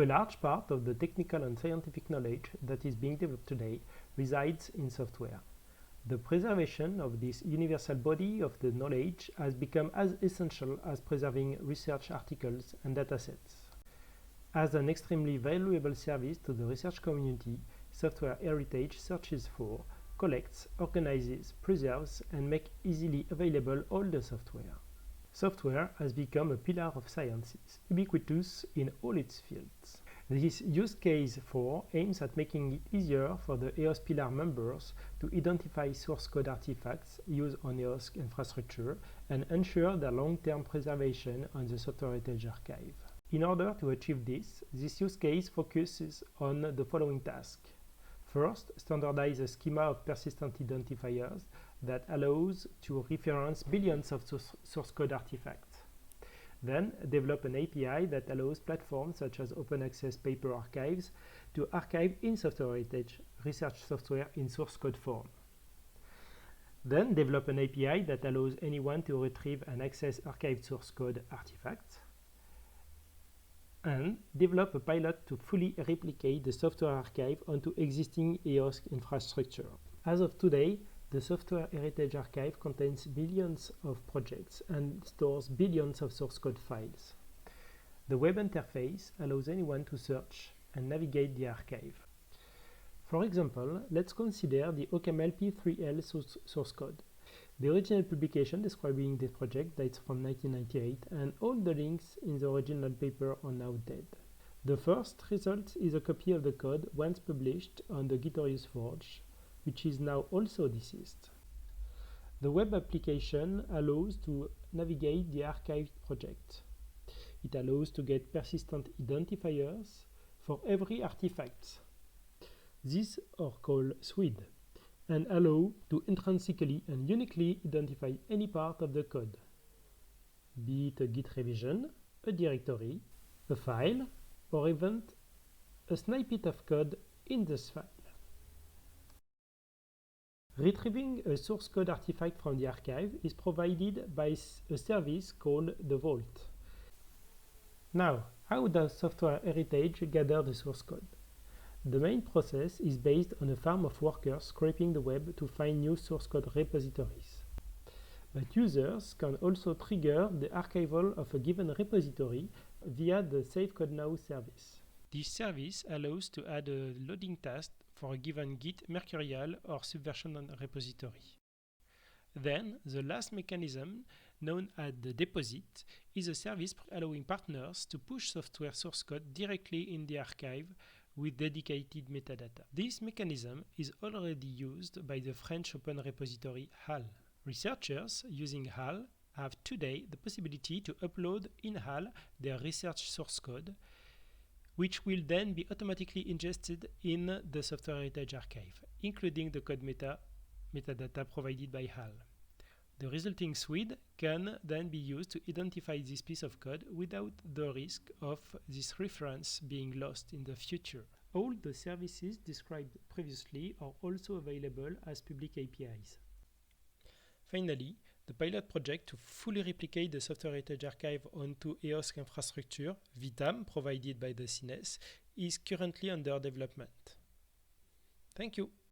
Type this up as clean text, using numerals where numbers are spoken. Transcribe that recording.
A large part of the technical and scientific knowledge that is being developed today resides in software. The preservation of this universal body of the knowledge has become as essential as preserving research articles and datasets. As an extremely valuable service to the research community, Software Heritage searches for, collects, organizes, preserves, and makes easily available all the software. Software has become a pillar of sciences, ubiquitous in all its fields. This use case 4 aims at making it easier for the EOS Pillar members to identify source code artifacts used on EOS infrastructure and ensure their long-term preservation on the Software Heritage Archive. In order to achieve this use case focuses on the following tasks. First, standardize a schema of persistent identifiers that allows to reference billions of source code artifacts. Then, develop an API that allows platforms such as open access paper archives to archive in Software Heritage research software in source code form. Then, develop an API that allows anyone to retrieve and access archived source code artifacts. And develop a pilot to fully replicate the software archive onto existing EOS infrastructure. As of today, the Software Heritage Archive contains billions of projects and stores billions of source code files. The web interface allows anyone to search and navigate the archive. For example, let's consider the OCaml P3L source code. The original publication describing this project dates from 1998, and all the links in the original paper are now dead. The first result is a copy of the code once published on the Gitorious Forge, which is now also deceased. The web application allows to navigate the archived project. It allows to get persistent identifiers for every artifact. These are called SWID and allow to intrinsically and uniquely identify any part of the code, be it a Git revision, a directory, a file, or even a snippet of code in this file. Retrieving a source code artifact from the archive is provided by a service called the Vault. Now, how does Software Heritage gather the source code? The main process is based on a farm of workers scraping the web to find new source code repositories. But users can also trigger the archival of a given repository via the Save Code Now service. This service allows to add a loading task for a given Git, Mercurial, or Subversion repository. Then, the last mechanism, known as the deposit, is a service allowing partners to push software source code directly in the archive with dedicated metadata. This mechanism is already used by the French open repository HAL. Researchers using HAL have today the possibility to upload in HAL their research source code, which will then be automatically ingested in the Software Heritage Archive, including the code metadata provided by HAL. The resulting SWID can then be used to identify this piece of code without the risk of this reference being lost in the future. All the services described previously are also available as public APIs. Finally, the pilot project to fully replicate the Software Heritage Archive onto EOS infrastructure, VITAM, provided by the CNES, is currently under development. Thank you.